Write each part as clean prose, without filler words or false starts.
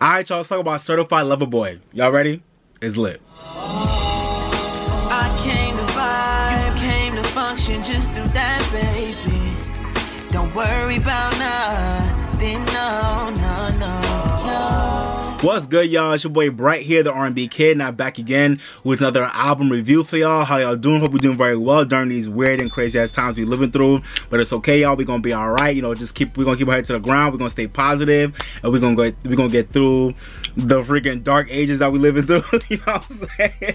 Alright, y'all, let's talk about Certified Lover Boy. Y'all ready? It's lit. I came to vibe, you came to function, just do that, baby. Don't worry about nothing, no. What's good, y'all? It's your boy Bright here, the R&B Kid, now back again with another album review for y'all. How y'all doing? Hope you're doing very well during these weird and crazy ass times we're living through. But it's okay, y'all. We're gonna be alright. You know, we're gonna keep our head to the ground. We're gonna stay positive, and we're gonna get through the freaking dark ages that we're living through. You know what I'm saying?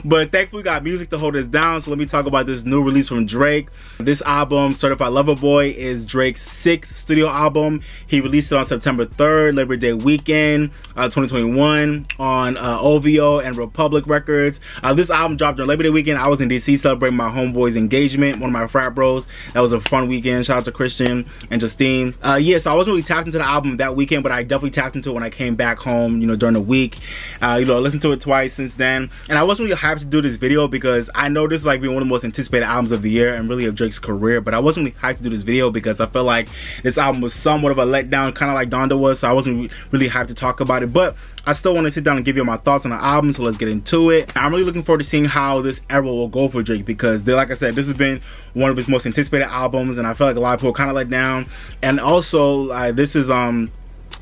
But thankfully, we got music to hold us down. So let me talk about this new release from Drake. This album, Certified Lover Boy, is Drake's 6th studio album. He released it on September 3rd, Labor Day weekend, 2021, on OVO and Republic Records. This album dropped on Labor Day weekend. I was in DC celebrating my homeboy's engagement, one of my frat bros. That was a fun weekend. Shout out to Christian and Justine. Yeah, so I wasn't really tapped into the album that weekend, but I definitely tapped into it when I came back home, you know, during the week. You know, I listened to it twice since then, and I wasn't really hyped to do this video because I know this is like being one of the most anticipated albums of the year and really of Drake's career, but I wasn't really hyped to do this video because I felt like this album was somewhat of a letdown, kind of like Donda was, so I wasn't really hyped to talk about it. But I still want to sit down and give you my thoughts on the album, so let's get into it. I'm really looking forward to seeing how this era will go for Drake because, like I said, this has been one of his most anticipated albums, and I feel like a lot of people kind of let down. And also, this is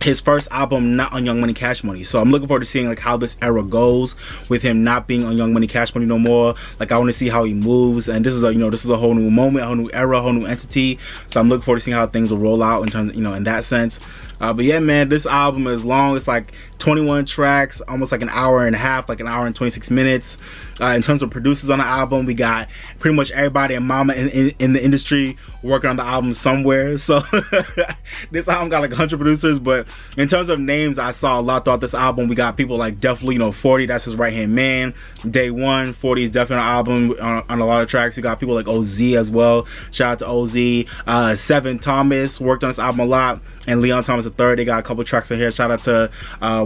his first album not on Young Money Cash Money, so I'm looking forward to seeing like how this era goes with him not being on Young Money Cash Money no more. Like, I want to see how he moves, and this is a, you know, this is a whole new moment, a whole new era, a whole new entity. So I'm looking forward to seeing how things will roll out in terms, you know, in that sense. But yeah, man, this album is long. It's like 21 tracks, almost like an hour and a half, like an hour and 26 minutes. In terms of producers on the album, we got pretty much everybody and mama in the industry working on the album somewhere. So this album got like 100 producers, but in terms of names, I saw a lot throughout this album. We got people like definitely, you know, 40, that's his right hand man. Day One, 40 is definitely on the album on a lot of tracks. We got people like OZ as well. Shout out to OZ. Seven Thomas worked on this album a lot, and Leon Thomas III. They got a couple tracks on here. Shout out to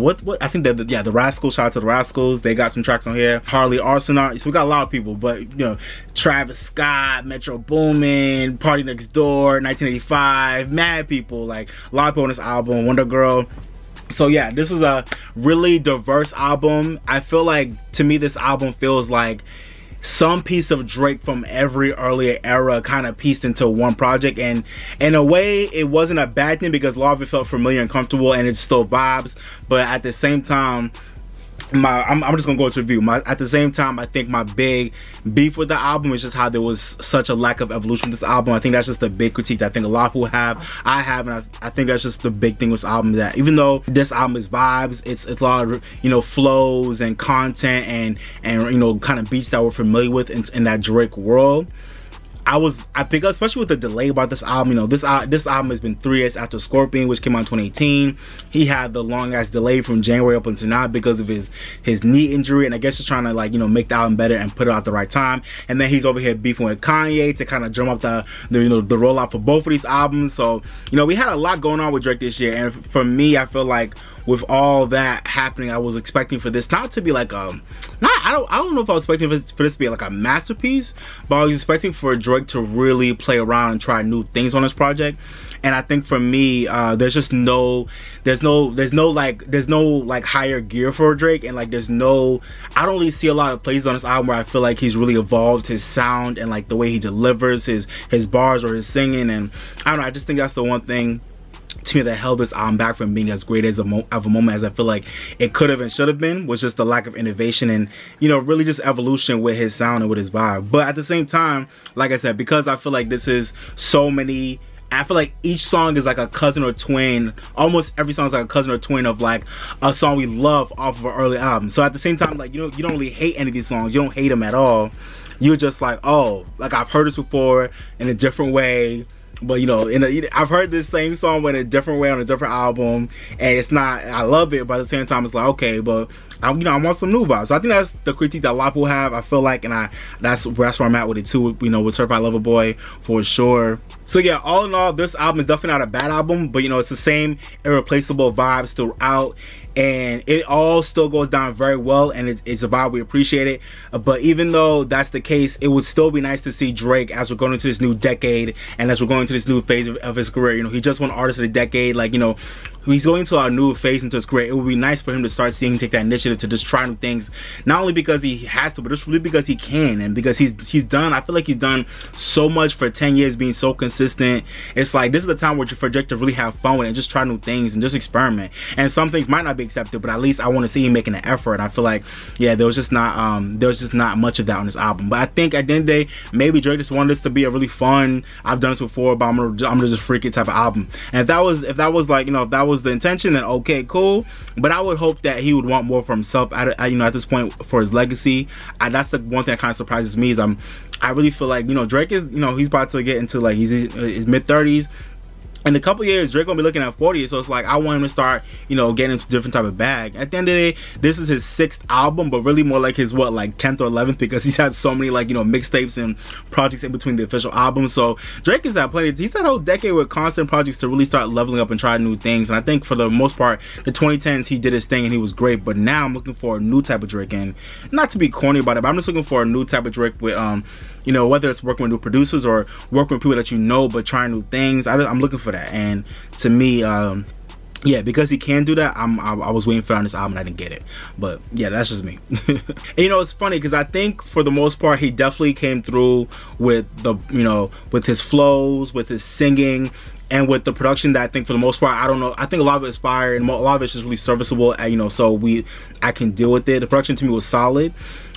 what I think that the Rascals. Shout out to the Rascals. They got some tracks on here. Harley Arsenal. So we got a lot of people, but you know, Travis Scott, Metro Boomin, Party Next Door, 1985, mad people, like a lot of people on this album. Wonder Girl. So yeah, this is a really diverse album. I feel like, to me, this album feels like some piece of Drake from every earlier era kind of pieced into one project, and in a way it wasn't a bad thing because a lot of it felt familiar and comfortable and it's still vibes, but at the same time, I'm just gonna go to review. At the same time, I think my big beef with the album is just how there was such a lack of evolution with this album. I think that's just a big critique that I think a lot of people have. I have, and I think that's just the big thing with this album, that even though this album is vibes, it's a lot of, you know, flows and content and you know, kind of beats that we're familiar with in that Drake world. I think, especially with the delay about this album, you know, this album has been 3 years after Scorpion, which came out in 2018. He had the long ass delay from January up until now because of his knee injury, and I guess just trying to, like, you know, make the album better and put it out at the right time. And then he's over here beefing with Kanye to kind of drum up the you know, the rollout for both of these albums. So, you know, we had a lot going on with Drake this year, and for me, I feel like with all that happening, I was expecting for this not to be like I don't know if I was expecting for this to be like a masterpiece, but I was expecting for Drake to really play around and try new things on this project. And I think for me, there's no higher gear for Drake, and like I don't really see a lot of places on this album where I feel like he's really evolved his sound and like the way he delivers his bars or his singing. And I don't know, I just think that's the one thing to me that held this album back from being as great as of a moment as I feel like it could have and should have been, was just the lack of innovation and, you know, really just evolution with his sound and with his vibe. But at the same time, like I said, because I feel like this is so many, I feel like each song is like a cousin or twin. Almost every song is like a cousin or twin of like a song we love off of an early album. So at the same time, like, you don't really hate any of these songs. You don't hate them at all. You're just like, oh, like I've heard this before in a different way. But you know, I've heard this same song in a different way on a different album, and it's not, I love it, but at the same time it's like, okay, but I want some new vibes. So I think that's the critique that a lot of people have, I feel like, and that's where I'm at with it too, you know, with Certified Lover Boy for sure. So yeah, all in all, this album is definitely not a bad album, but you know, it's the same irreplaceable vibes throughout. and it all still goes down very well, and it's a vibe. We appreciate it. But even though that's the case, it would still be nice to see Drake, as we're going into this new decade and as we're going into this new phase of his career. You know, he just won Artist of the Decade. Like, you know, he's going to a new phase into his career. It would be nice for him to start seeing, take that initiative to just try new things, not only because he has to, but just really because he can, and because he's done. I feel like he's done so much for 10 years, being so consistent. It's like, this is the time where for Drake to really have fun with it and just try new things and just experiment. And some things might not be accepted, but at least I want to see him making an effort. I feel like, yeah, there was just not much of that on this album. But I think at the end of the day, maybe Drake just wanted this to be a really fun, I've done this before, but I'm gonna just freak it type of album. And if that was like, you know, if that was the intention, then okay, cool. But I would hope that he would want more for himself you know, at this point, for his legacy. That's the one thing that kind of surprises me, is I really feel like, you know, Drake is, you know, he's about to get into like his mid-30s. In a couple years, Drake gonna be looking at 40, so it's like, I want him to start, you know, getting into a different type of bag. At the end of the day, this is his 6th album, but really more like his, what, like 10th or 11th, because he's had so many, like, you know, mixtapes and projects in between the official albums. So Drake has had plenty. He's had a whole decade with constant projects to really start leveling up and try new things. And I think for the most part, the 2010s, he did his thing and he was great. But now I'm looking for a new type of Drake, and not to be corny about it, but I'm just looking for a new type of Drake with, you know, whether it's working with new producers or working with people that you know, but trying new things. I'm looking for that. And to me, yeah, because he can do that, I was waiting for it on this album and I didn't get it. But yeah, that's just me. And you know, it's funny because I think for the most part, he definitely came through with the, you know, with his flows, with his singing, and with the production that I think for the most part, I don't know, I think a lot of it is fire and a lot of it's just really serviceable, you know, so I can deal with it. The production to me was solid.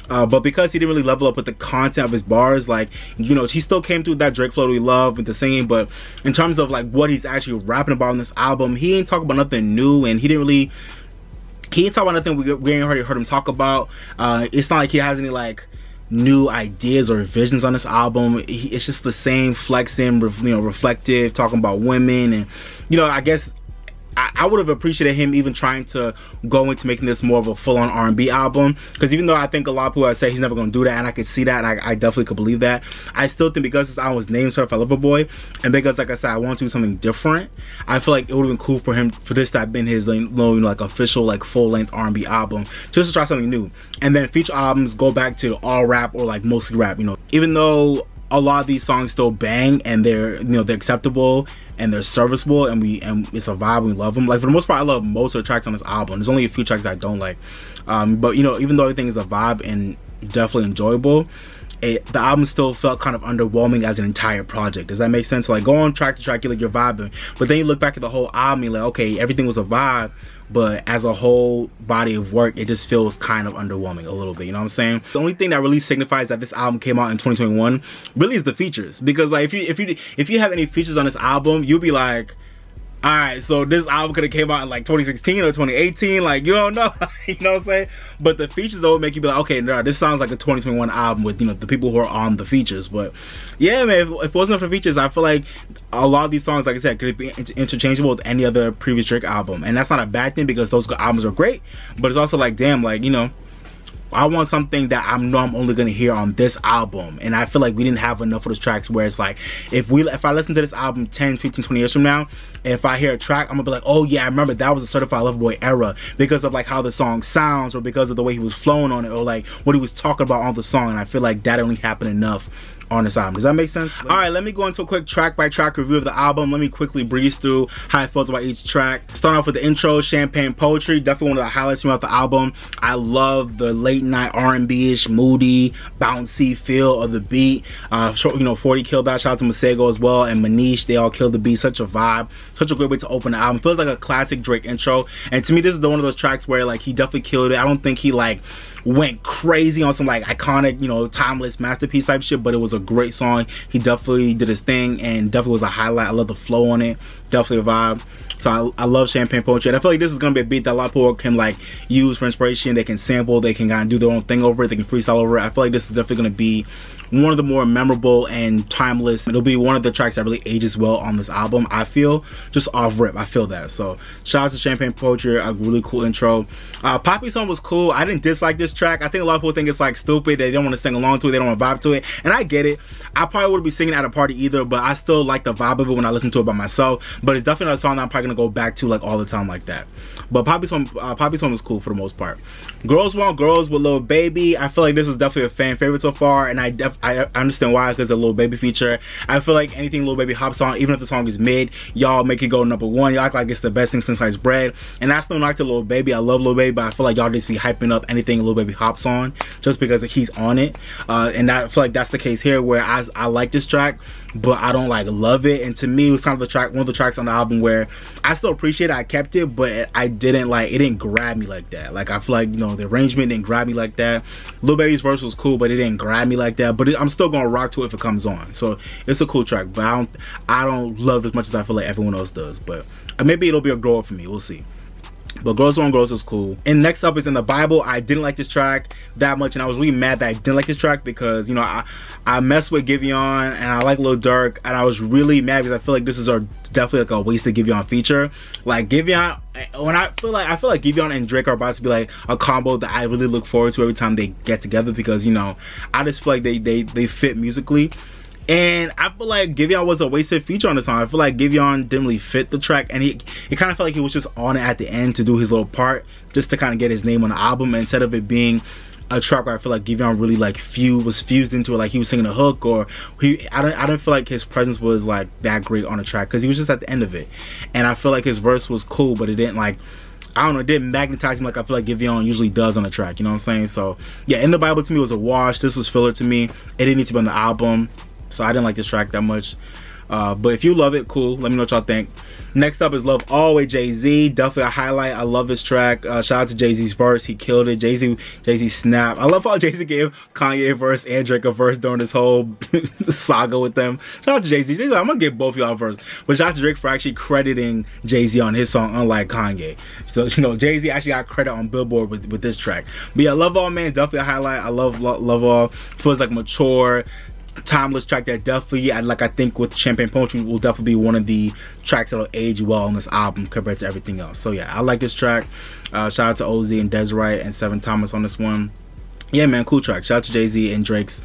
But because he didn't really level up with the content of his bars, like, you know, he still came through that Drake flow that we love with the singing, but in terms of like what he's actually rapping about in this album, he ain't talking about nothing new, and he ain't talking about nothing we ain't already heard him talk about. It's not like he has any like new ideas or visions on this album. It's just the same flexing, you know, reflective, talking about women, and, you know, I guess I would have appreciated him even trying to go into making this more of a full-on R&B album, because even though I think a lot of people have said he's never going to do that, and I could see that, and I definitely could believe that, I still think because this album was named Certified Lover Boy, and because, like I said, I want to do something different, I feel like it would have been cool for this to have been his, you know, like official, like full-length R&B album, just to try something new. And then future albums go back to all rap or like mostly rap, you know, even though a lot of these songs still bang and they're, you know, they're acceptable and they're serviceable, and it's a vibe, we love them. Like, for the most part, I love most of the tracks on this album. There's only a few tracks I don't like, but you know, even though everything is a vibe and definitely enjoyable, the album still felt kind of underwhelming as an entire project. Does that make sense? Like, go on track to track, you like, you're vibing, but then you look back at the whole album, you're like, okay, everything was a vibe, but as a whole body of work, it just feels kind of underwhelming a little bit, you know what I'm saying? The only thing that really signifies that this album came out in 2021 really is the features, because like if you have any features on this album, you'll be like, all right, so this album could have came out in like 2016 or 2018, like, you don't know. You know what I'm saying? But the features though make you be like, okay, no, this sounds like a 2021 album with, you know, the people who are on the features. But yeah, man, if it wasn't for features, I feel like a lot of these songs, like I said, could be interchangeable with any other previous Drake album, and that's not a bad thing because those albums are great. But it's also like, damn, like, you know, I want something that I know I'm only gonna hear on this album, and I feel like we didn't have enough of those tracks where it's like, if I listen to this album 10, 15, 20 years from now, if I hear a track, I'm gonna be like, oh yeah, I remember that was a Certified Lover Boy era, because of like how the song sounds, or because of the way he was flowing on it, or like what he was talking about on the song. And I feel like that only happened enough on this album. Does that make sense? All right, let me go into a quick track by track review of the album. Let me quickly breeze through how I felt about each track. Starting off with the intro, Champagne Poetry, definitely one of the highlights throughout the album. I love the late night R&B-ish, moody, bouncy feel of the beat. You know, 40 killed that. Shout out to Masego as well, and Manish. They all killed the beat. Such a vibe, such a great way to open the album. Feels like a classic Drake intro, and to me this is one of those tracks where like he definitely killed it. I don't think he like went crazy on some like iconic, you know, timeless masterpiece type shit, but it was a great song. He definitely did his thing and definitely was a highlight. I love the flow on it, definitely a vibe. So I love Champagne Poetry, and I feel like this is gonna be a beat that a lot of people can like use for inspiration. They can sample, they can kind of do their own thing over it, they can freestyle over it. I feel like this is definitely gonna be one of the more memorable and timeless. It'll be one of the tracks that really ages well on this album, I feel, just off rip. I feel that. So shout out to Champagne Poetry, a really cool intro. Poppy song was cool. I didn't dislike this track. I think a lot of people think it's like stupid. They don't want to sing along to it. They don't want to vibe to it. And I get it. I probably wouldn't be singing at a party either, but I still like the vibe of it when I listen to it by myself. But it's definitely not a song that I'm probably gonna go back to like all the time like that. But Poppy song was cool for the most part. Girls Want Girls with Lil Baby. I feel like this is definitely a fan favorite so far, and I understand why, because of the Lil Baby feature. I feel like anything Lil Baby hops on, even if the song is mid, y'all make it go #1. Y'all act like it's the best thing since sliced bread. And that's no knock to Lil Baby. I love Lil Baby, but I feel like y'all just be hyping up anything Lil Baby hops on just because he's on it. And I feel like that's the case here, where I like this track, but I don't like love it. And to me, it was kind of the track, one of the tracks on the album where I still appreciate it. I kept it, but I didn't like, it didn't grab me like that. Like I feel like, you know, the arrangement didn't grab me like that. Lil Baby's verse was cool, but it didn't grab me like that. But I'm still gonna rock to it if it comes on. So it's a cool track, but I don't love it as much as I feel like everyone else does. But maybe it'll be a grower for me. We'll see. But Girls Want Girls was cool. And next up is In the Bible. I didn't like this track that much, and I was really mad that I didn't like this track because, you know, I messed with Giveon and I like Lil Durk, and I was really mad because I feel like this is definitely like a wasted Giveon feature. Like Giveon, when I feel like Giveon and Drake are about to be like a combo that I really look forward to every time they get together, because, you know, I just feel like they fit musically. And I feel like Giveon was a wasted feature on the song. I feel like Giveon didn't really fit the track, and he kind of felt like he was just on it at the end to do his little part, just to kind of get his name on the album, instead of it being a track where I feel like Giveon really like was fused into it, like he was singing a hook, or I don't feel like his presence was like that great on the track, because he was just at the end of it. And I feel like his verse was cool, but it didn't like, I don't know, it didn't magnetize me like I feel like Giveon usually does on a track, you know what I'm saying? So yeah, In the Bible to me was a wash. This was filler to me. It didn't need to be on the album. So I didn't like this track that much. But if you love it, cool. Let me know what y'all think. Next up is Love Always, Jay-Z. Definitely a highlight. I love this track. Shout out to Jay-Z's verse. He killed it. Jay-Z snap. I love how Jay-Z gave Kanye a verse and Drake a verse during this whole saga with them. Shout out to Jay-Z. I'm gonna give both of y'all a verse. But shout out to Drake for actually crediting Jay-Z on his song, unlike Kanye. So, you know, Jay-Z actually got credit on Billboard with this track. But yeah, Love All, man, definitely a highlight. I love All. Feels like mature, timeless track that definitely, I think with Champagne Poetry will definitely be one of the tracks that'll age well on this album compared to everything else. So yeah, I like this track. Shout out to OZ and Desiree and Seven Thomas on this one. Yeah, man, cool track. Shout out to Jay-Z and Drake's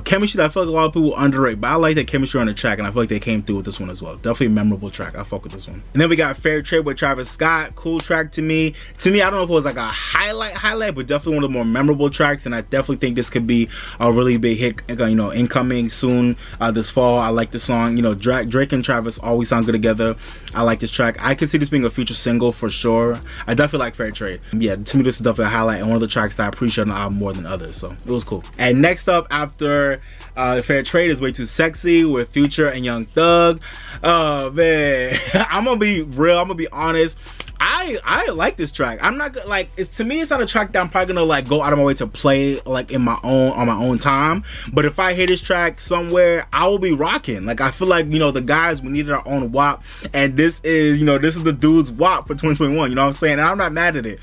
chemistry that I feel like a lot of people underrate, but I like that chemistry on the track, and I feel like they came through with this one as well. Definitely a memorable track. I fuck with this one. And then we got Fair Trade with Travis Scott. Cool track to me. I don't know if it was like a highlight, but definitely one of the more memorable tracks, and I definitely think this could be a really big hit, you know, incoming soon this fall. I like this song. You know, Drake and Travis always sound good together. I like this track. I can see this being a future single for sure. I definitely like Fair Trade. Yeah, to me this is definitely a highlight and one of the tracks that I appreciate on the album more than others, so it was cool. And next up after Fair Trade is Way Too Sexy with Future and Young Thug. Oh man, I'm gonna be real, I'm gonna be honest. I like this track. I'm not like, to me it's not a track that I'm probably gonna like go out of my way to play like on my own time. But if I hear this track somewhere, I will be rocking. Like I feel like, you know, the guys, we needed our own WAP, and this is, you know, this is the dude's WAP for 2021. You know what I'm saying? And I'm not mad at it.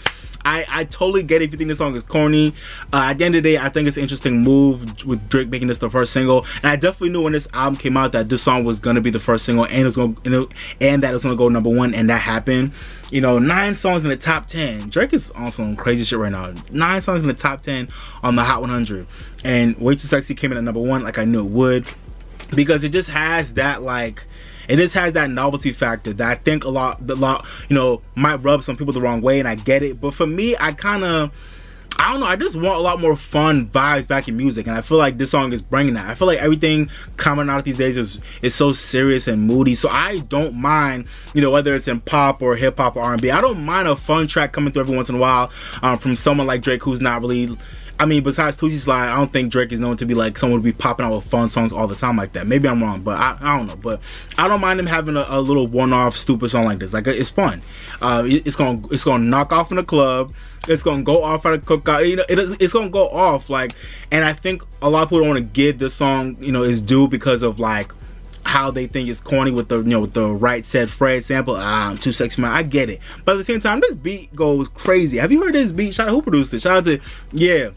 I totally get it if you think this song is corny. At the end of the day, I think it's an interesting move with Drake making this the first single. And I definitely knew when this album came out that this song was gonna be the first single, and that it was gonna go #1, and that happened. You know, 9 songs in the top 10. Drake is on some crazy shit right now. 9 songs in the top 10 on the Hot 100, and Way Too Sexy came in at #1, like I knew it would, because it just has that like. It just has that novelty factor that I think a lot, you know, might rub some people the wrong way, and I get it. But for me, I don't know, I just want a lot more fun vibes back in music, and I feel like this song is bringing that. I feel like everything coming out these days is so serious and moody, so I don't mind, you know, whether it's in pop or hip hop or R&B. I don't mind a fun track coming through every once in a while from someone like Drake, who's not really, I mean, besides Tucci Slide, I don't think Drake is known to be like someone to be popping out with fun songs all the time like that. Maybe I'm wrong, but I don't know. But I don't mind him having a little one-off stupid song like this. Like, it's fun. It's gonna knock off in the club. It's gonna go off at a cookout. You know, it's gonna go off. Like, and I think a lot of people don't want to give this song, you know, its due because of like how they think it's corny with the, you know, with the Right Said Fred sample. I'm too sexy, man. I get it, but at the same time, this beat goes crazy. Have you heard this beat? Shout out who produced it. Shout out to, yeah.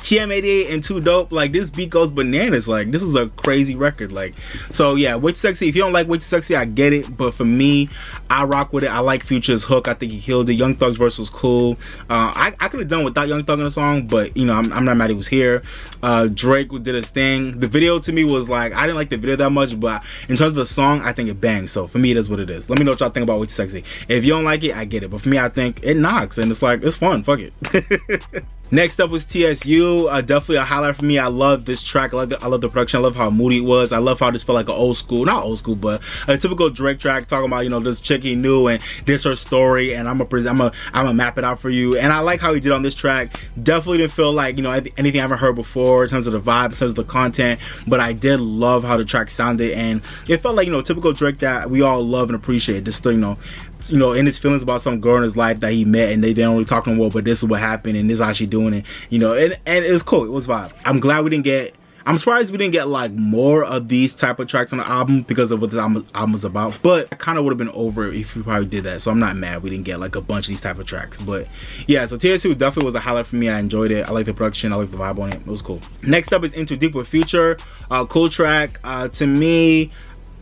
TM88 and Too Dope, like this beat goes bananas. Like this is a crazy record. Like, so yeah, Way Too Sexy. If you don't like Way Too Sexy, I get it, but for me, I rock with it. I like Future's hook. I think he killed it. Young Thug's verse was cool. I could have done without Young Thug in the song, but you know, I'm not mad he was here. Drake did his thing. The video to me was like, I didn't like the video that much, but in terms of the song, I think it bangs. So for me, it is what it is. Let me know what y'all think about Way Too Sexy. If you don't like it, I get it, but for me, I think it knocks, and it's like, it's fun. Fuck it. Next up was TSU. Definitely a highlight for me. I love this track. I love the production. I love how moody it was. I love how this felt like an old school, not old school, but a typical Drake track, talking about, you know, this chick he knew and this her story, and I'm gonna map it out for you. And I like how he did on this track. Definitely didn't feel like, you know, anything I haven't heard before in terms of the vibe, in terms of the content, but I did love how the track sounded, and it felt like, you know, typical Drake that we all love and appreciate. Just still, you know, in his feelings about some girl in his life that he met, and they didn't really talk no more, but this is what happened, and this is how she doing it, you know, and it was cool. It was vibe. I'm surprised we didn't get like more of these type of tracks on the album because of what the album was about, but I kind of would have been over it if we probably did that, so I'm not mad we didn't get like a bunch of these type of tracks. But yeah, so TSU definitely was a highlight for me. I enjoyed it. I like the production. I like the vibe on it. It was cool. Next up is Into Deep with Future. Cool track. To me,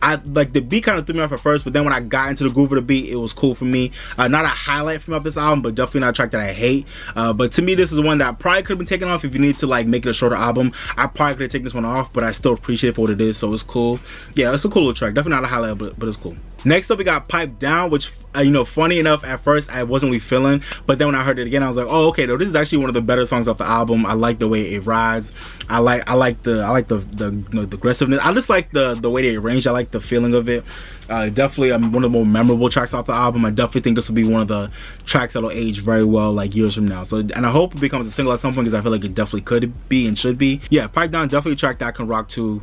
I like the beat kind of threw me off at first, but then when I got into the groove of the beat, it was cool for me. Not a highlight from off this album, but definitely not a track that I hate. But to me, this is one that probably could have been taken off if you need to like make it a shorter album. I probably could have taken this one off, but I still appreciate it for what it is, so it's cool. Yeah, it's a cool little track. Definitely not a highlight, but it's cool. Next up, we got Pipe Down, which, you know, funny enough, at first I wasn't really feeling, but then when I heard it again, I was like, oh, okay, though, this is actually one of the better songs off the album. I like the way it rides. I like the aggressiveness. I just like the way they arranged. I like the feeling of it. Definitely one of the more memorable tracks off the album. I definitely think this will be one of the tracks that'll age very well like years from now. So, and I hope it becomes a single at some point, because I feel like it definitely could be and should be. Yeah, Pipe Down, definitely a track that I can rock to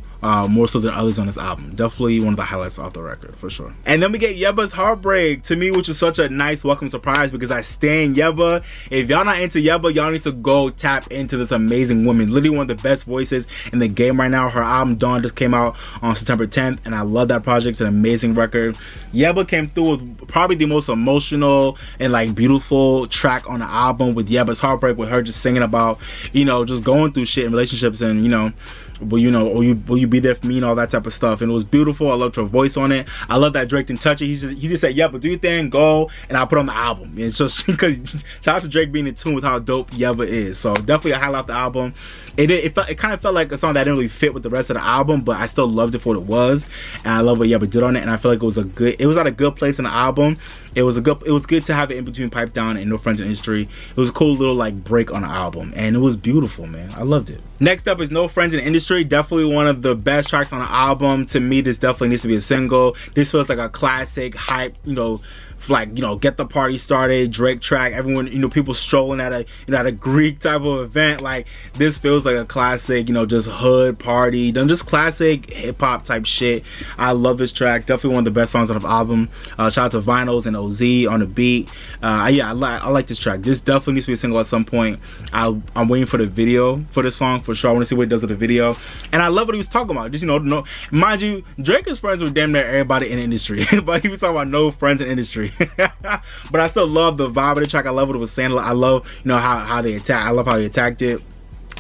more so than others on this album. Definitely one of the highlights off the record for sure. And then we get Yebba's Heartbreak, to me, which is such a nice welcome surprise because I stan Yebba. If y'all not into Yebba, y'all need to go tap into this amazing woman. Literally one of the best voices in the game right now. Her album Dawn just came out on September 10th, and I love that project. It's an amazing record. Yebba came through with probably the most emotional and like beautiful track on the album with Yebba's Heartbreak, with her just singing about, you know, just going through shit in relationships, and, you know, will you be there for me and all that type of stuff. And it was beautiful. I loved her voice on it. I love that Drake didn't touch it. He just said, Yebba, do your thing, go, and I'll put on the album. And it's just because shout out to Drake being in tune with how dope Yebba is. So definitely a highlight of the album. It kind of felt like a song that didn't really fit with the rest of the album, but I still loved it for what it was, and I love what Yebba did on it. And I feel like it was at a good place in the album. It was good to have it in between Pipe Down and No Friends in Industry. It was a cool little like break on the album, and it was beautiful, man. I loved it. Next up is No Friends in Industry. Definitely one of the best tracks on the album. To me, this definitely needs to be a single. This feels like a classic hype, you know, like, you know, get the party started Drake track. Everyone, you know, people strolling at a Greek type of event. Like, this feels like a classic, you know, just hood party, just classic hip-hop type shit. I love this track. Definitely one of the best songs on the album. Shout out to Vinyls and OZ on the beat. Yeah, I like this track. This definitely needs to be a single at some point. I'm waiting for the video for this song for sure. I want to see what it does with the video. And I love what he was talking about. Just, you know, mind you, Drake is friends with damn near everybody in the industry, but he was talking about no friends in industry. But I still love the vibe of the track. I love what it was saying. I love, you know, how they attack. I love how they attacked it.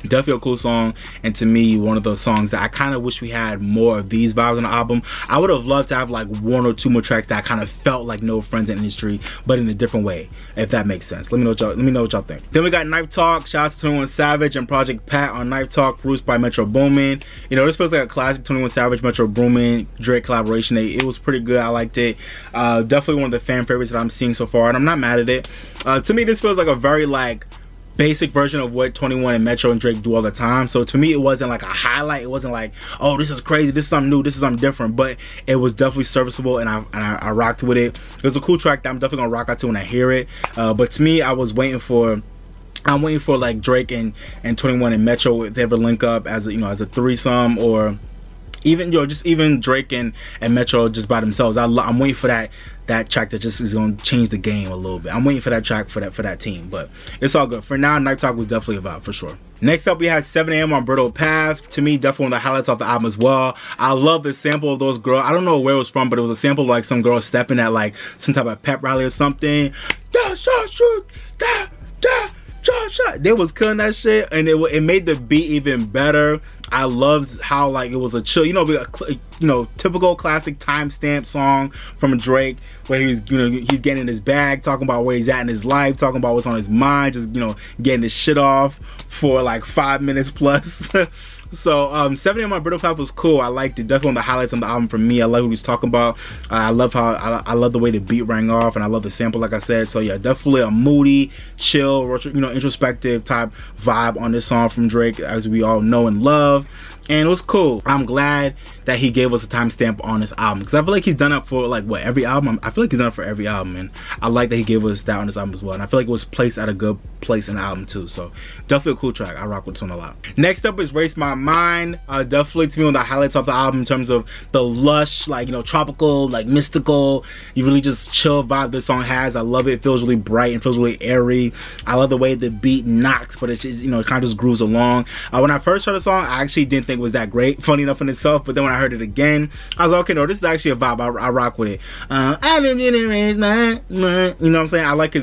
Definitely a cool song, and to me, one of those songs that I kind of wish we had more of these vibes on the album. I would have loved to have like one or two more tracks that kind of felt like No Friends in Industry, but in a different way, if that makes sense. Let me know what y'all think. Then we got Knife Talk. Shout out to 21 Savage and Project Pat on Knife Talk, produced by Metro Boomin. You know, this feels like a classic 21 Savage, Metro Boomin, Drake collaboration. It was pretty good. I liked it. Definitely one of the fan favorites that I'm seeing so far, and I'm not mad at it. To me, this feels like a very like basic version of what 21 and Metro and Drake do all the time. So to me, it wasn't like a highlight. It wasn't like, oh, this is crazy, this is something new, this is something different. But it was definitely serviceable, and I rocked with it. It was a cool track that I'm definitely gonna rock out to when I hear it. But to me, I'm waiting for like Drake and 21 and Metro, if they ever link up as a, you know, as a threesome, or even, you know, just even Drake and Metro just by themselves. I'm waiting for that track that just is gonna change the game a little bit. I'm waiting for that track for that team, but it's all good. For now, Knife Talk was definitely a vibe for sure. Next up, we had 7 AM on Bridle Path. To me, definitely one of the highlights off the album as well. I love the sample of those girls. I don't know where it was from, but it was a sample of like some girl stepping at like some type of pep rally or something. Da, da, da, da, They was killing that shit, and it made the beat even better. I loved how like it was a chill, typical classic timestamp song from Drake, where he's he's getting in his bag, talking about where he's at in his life, talking about what's on his mind, just getting his shit off for like 5 minutes plus. So 70 on my Bridle path was cool. I liked it. Definitely one of the highlights on the album for me. I love what he's talking about. I love how I love the way the beat rang off, and I love the sample, like I said. So yeah, definitely a moody, chill, introspective type vibe on this song from Drake, as we all know and love. And it was cool. I'm glad that he gave us a timestamp on this album, because I feel like he's done it for like every album. I feel like he's done it for every album, and I like that he gave us that on this album as well. And I feel like it was placed at a good place in the album too. So definitely a cool track. I rock with this one a lot. Next up is Race My Mind. Definitely to me one of the highlights of the album in terms of the lush, tropical, mystical, you really just chill vibe this song has. I love it. It feels really bright and feels really airy. I love the way the beat knocks, but it it kind of just grooves along. When I first heard the song, I actually didn't think it was that great, funny enough in itself, but then when I heard it again, I was like, okay, no, this is actually a vibe. I rock with it. I didn't raise my mind. You know what I'm saying? I like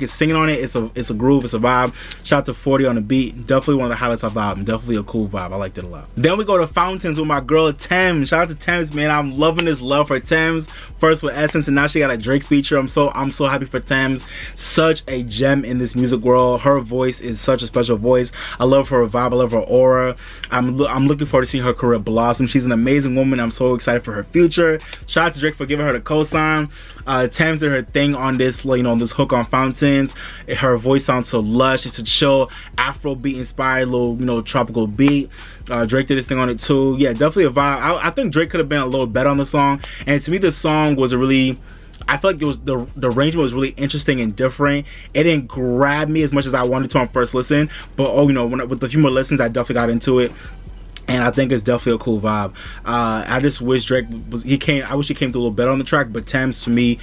his singing on it. It's a groove, it's a vibe. Shout out to 40 on the beat. Definitely one of the highlights of the album. Definitely a cool vibe. I liked it a lot. Then we go to Fountains with my girl Thames. Shout out to Thames, man. I'm loving this love for Thames. First with Essence, and now she got a Drake feature. I'm so happy for Thames. Such a gem in this music world. Her voice is such a special voice. I love her vibe. I love her aura. I'm looking forward to seeing her career blossom. She's an amazing woman. I'm so excited for her future. Shout out to Drake for giving her the cosign. Thames did her thing on this, on this hook on Fountains. Her voice sounds so lush. It's a chill Afro beat inspired little tropical beat. Drake did his thing on it too. Yeah, definitely a vibe. I think Drake could have been a little better on the song. And to me, this song was I feel like it was the arrangement was really interesting and different. It didn't grab me as much as I wanted to on first listen, but with a few more listens, I definitely got into it. And I think it's definitely a cool vibe. I just wish Drake I wish he came through a little better on the track, but Thames, to me,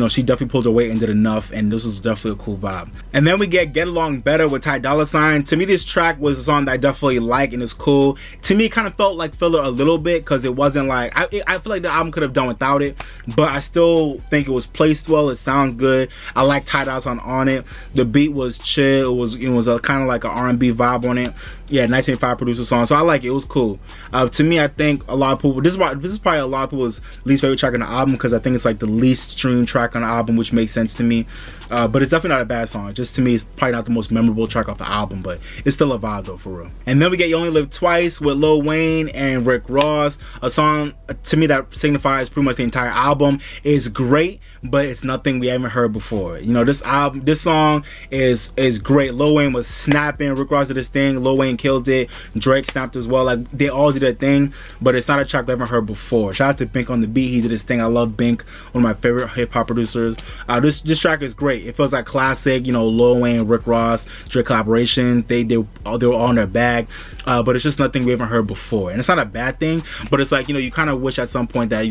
she definitely pulled her weight and did enough, and this is definitely a cool vibe. And then we get Along Better with Ty Dolla $ign. To me, this track was a song that I definitely like and it's cool. To me, it kind of felt like filler a little bit, because it wasn't I feel like the album could have done without it, but I still think it was placed well. It sounds good. I like Ty Dolla $ign on it. The beat was chill. It was a kind of like an R&B vibe on it. Yeah, 1985 producer song, so I like it. It was cool. To me, I think a lot of people, this is probably a lot of people's least favorite track on the album, because I think it's like the least streamed track on the album, which makes sense to me. But it's definitely not a bad song. Just to me, it's probably not the most memorable track off the album, but it's still a vibe though, for real. And then we get You Only Live Twice with Lil Wayne and Rick Ross, a song to me that signifies pretty much the entire album. It's great, but it's nothing we haven't heard before. This song is great. Lil Wayne was snapping, Rick Ross did his thing, Lil Wayne killed it, Drake snapped as well. They all did their thing, but it's not a track we haven't heard before. Shout out to Bink on the beat. He did his thing. I love Bink, one of my favorite hip-hop producers. This track is great. It feels like classic, Lil Wayne, Rick Ross, Drake collaboration. They were all in their bag, but it's just nothing we haven't heard before. And it's not a bad thing, but it's like, you kind of wish at some point that,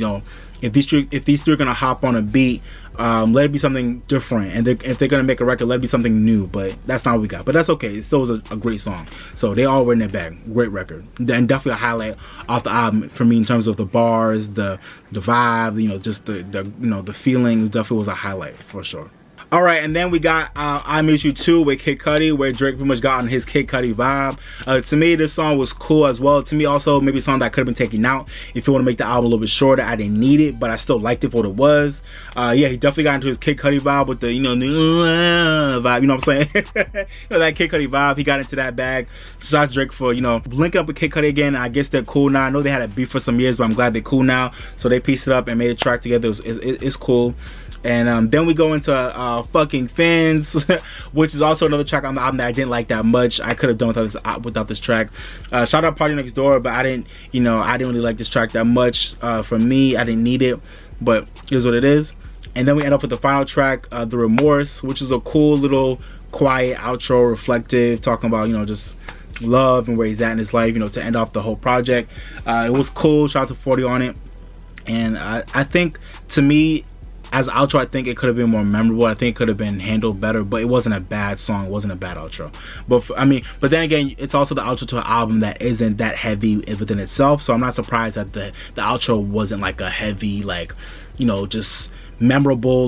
if these three are gonna hop on a beat, let it be something different. And if they're gonna make a record, let it be something new. But that's not what we got. But that's okay. It still was a great song. So they all were in their bag. Great record, and definitely a highlight off the album for me in terms of the bars, the vibe, just the feeling. It definitely was a highlight for sure. Alright, and then we got I Miss You Too with Kid Cudi, where Drake pretty much got on his Kid Cudi vibe. To me, this song was cool as well. To me, also, maybe a song that could have been taken out if you want to make the album a little bit shorter. I didn't need it, but I still liked it for what it was. Yeah, he definitely got into his Kid Cudi vibe with the, the vibe, you know what I'm saying? That Kid Cudi vibe, he got into that bag. Shout out to Drake for, linking up with Kid Cudi again. I guess they're cool now. I know they had a beef for some years, but I'm glad they're cool now. So they pieced it up and made a track together. It's cool. And then we go into Fucking Fans, which is also another track on the album that I didn't like that much. I could have done without this track. Shout out Party Next Door, but I didn't really like this track that much. For me, I didn't need it, but here's what it is. And then we end up with the final track, The Remorse, which is a cool little quiet outro, reflective, talking about just love and where he's at in his life, to end off the whole project. It was cool. Shout out to 40 on it. And I think, to me, as an outro, I think it could have been more memorable. I think it could have been handled better, but it wasn't a bad song. It wasn't a bad outro. But then again, it's also the outro to an album that isn't that heavy within itself. So I'm not surprised that the outro wasn't like a heavy, just memorable,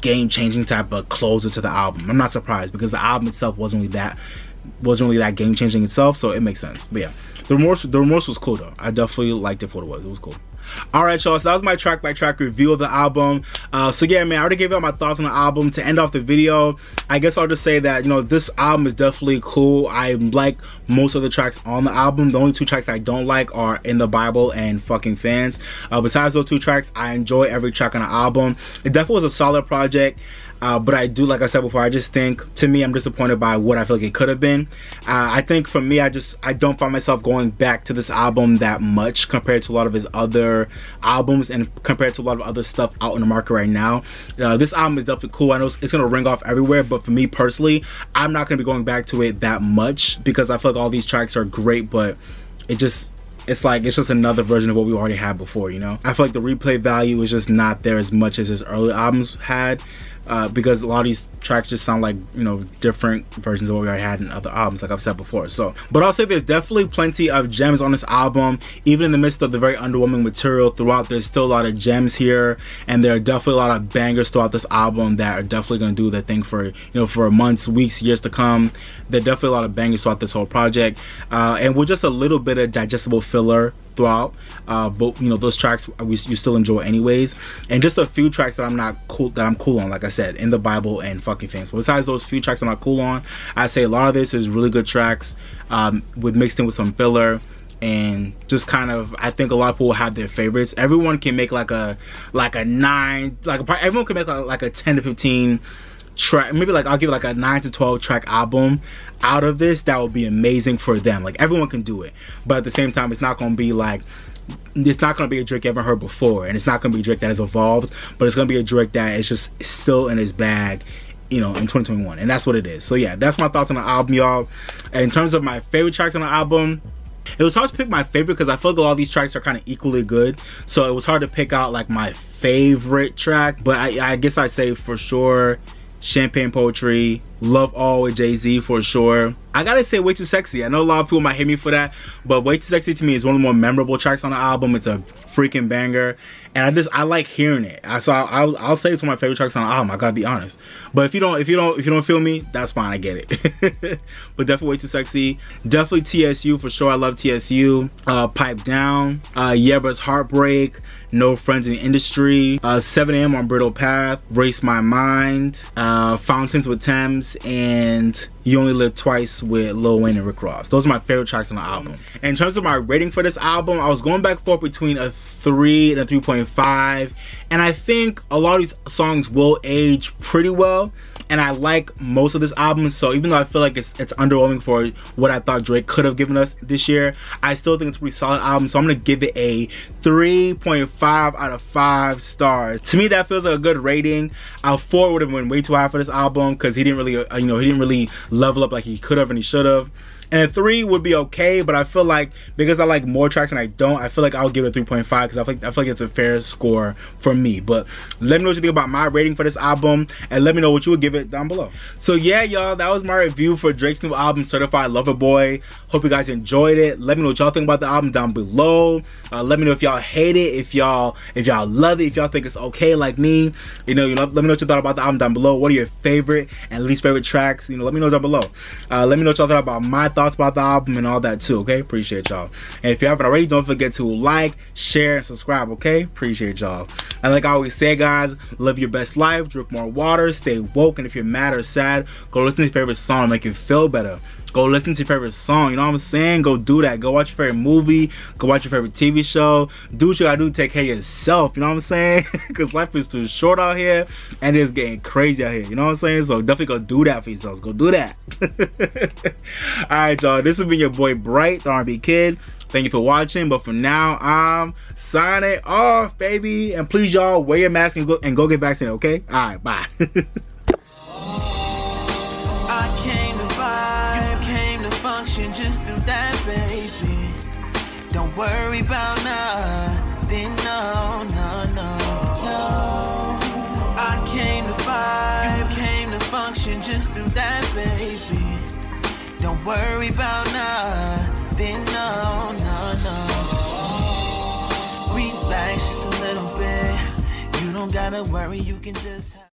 game-changing type of closer to the album. I'm not surprised because the album itself wasn't really that game-changing itself, so it makes sense. But yeah, the remorse was cool though. I definitely liked it for what it was cool. Alright y'all, so that was my track by track review of the album. So yeah, man, I already gave out my thoughts on the album. To end off the video, I guess I'll just say that, you know, this album is definitely cool. I like most of the tracks on the album. The only two tracks I don't like are In the Bible and Fucking Fans. Besides those two tracks, I enjoy every track on the album. It definitely was a solid project. But I do, like I said before, I just think, to me, I'm disappointed by what I feel like it could have been. I think for me, I don't find myself going back to this album that much compared to a lot of his other albums and compared to a lot of other stuff out in the market right now. This album is definitely cool. I know it's gonna ring off everywhere, but for me personally, I'm not gonna be going back to it that much because I feel like all these tracks are great, but it's just another version of what we already had before, you know? I feel like the replay value is just not there as much as his early albums had. Because a lot of these tracks just sound like, you know, different versions of what we already had in other albums, like I've said before. So, but I'll say there's definitely plenty of gems on this album. Even in the midst of the very underwhelming material throughout, there's still a lot of gems here, and there are definitely a lot of bangers throughout this album that are definitely going to do their thing for, you know, for months, weeks, years to come. There are definitely a lot of bangers throughout this whole project, and with just a little bit of digestible filler throughout, but you know, those tracks you still enjoy anyways, and just a few tracks that I'm cool on, like I said, In the Bible and Fucking Fans. So besides those few tracks I'm not cool on, I say a lot of this is really good tracks, with mixed in with some filler, and just kind of, I think a lot of people have their favorites. Everyone can make like a 9, everyone can make like a 10 to 15 track, maybe like I'll give it like a 9 to 12 track album out of this. That would be amazing for them. Like everyone can do it, but at the same time, it's not gonna be like, it's not gonna be a Drake you haven't heard before, and it's not gonna be a Drake that has evolved, but it's gonna be a Drake that is just still in his bag, you know, in 2021, and that's what it is. So yeah, that's my thoughts on the album, y'all. In terms of my favorite tracks on the album, it was hard to pick my favorite because I feel like a lot of these tracks are kind of equally good, so it was hard to pick out like my favorite track. But I guess I'd say for sure Champagne Poetry, Love All with Jay-Z for sure. I gotta say Way Too Sexy. I know a lot of people might hate me for that, but Way Too Sexy to me is one of the more memorable tracks on the album. It's a freaking banger, and I like hearing it. So I'll say it's one of my favorite tracks on the album. I gotta be honest. But if you don't feel me, that's fine. I get it. But definitely Way Too Sexy. Definitely TSU for sure. I love TSU. Pipe Down. Yebba's Heartbreak. No Friends in the Industry, 7 AM on Bridle Path, Race My Mind, Fountains with Thames, and You Only Live Twice with Lil Wayne and Rick Ross. Those are my favorite tracks on the album. And in terms of my rating for this album, I was going back and forth between a 3 and a 3.5, and I think a lot of these songs will age pretty well, and I like most of this album. So even though I feel like it's underwhelming for what I thought Drake could have given us this year, I still think it's a pretty solid album. So I'm gonna give it a 3.5 out of 5 stars. To me, that feels like a good rating. 4 would have been way too high for this album because he didn't really, he didn't really level up like he could have and he should have. And a 3 would be okay, but I feel like because I like more tracks and I don't, I feel like I'll give it a 3.5 because I feel like it's a fair score for me. But let me know what you think about my rating for this album, and let me know what you would give it down below. So yeah, y'all, that was my review for Drake's new album, Certified Lover Boy. Hope you guys enjoyed it. Let me know what y'all think about the album down below. Let me know if y'all hate it, if y'all love it, if y'all think it's okay like me. Let me know what you thought about the album down below. What are your favorite and least favorite tracks? Let me know down below. Let me know what y'all thought about my thoughts about the album and all that too, okay? Appreciate y'all. And if you haven't already, don't forget to like, share, and subscribe, okay? Appreciate y'all. And like I always say, guys, live your best life, drink more water, stay woke, and if you're mad or sad, go listen to your favorite song, make you feel better. Go listen to your favorite song, you know what I'm saying? Go do that. Go watch your favorite movie. Go watch your favorite TV show. Do what you gotta do to take care of yourself, you know what I'm saying? Because life is too short out here, and it's getting crazy out here, you know what I'm saying? So definitely go do that for yourselves. Go do that. Alright, y'all. This has been your boy Bright, the R&B Kid. Thank you for watching, but for now, I'm signing off, baby. And please, y'all, wear your mask and go get vaccinated, okay? Alright, bye. Function, just do that, baby. Don't worry about nothing, no. I came to vibe, you came to function, just do that, baby. Don't worry about nothing, no. Relax just a little bit. You don't gotta worry, you can just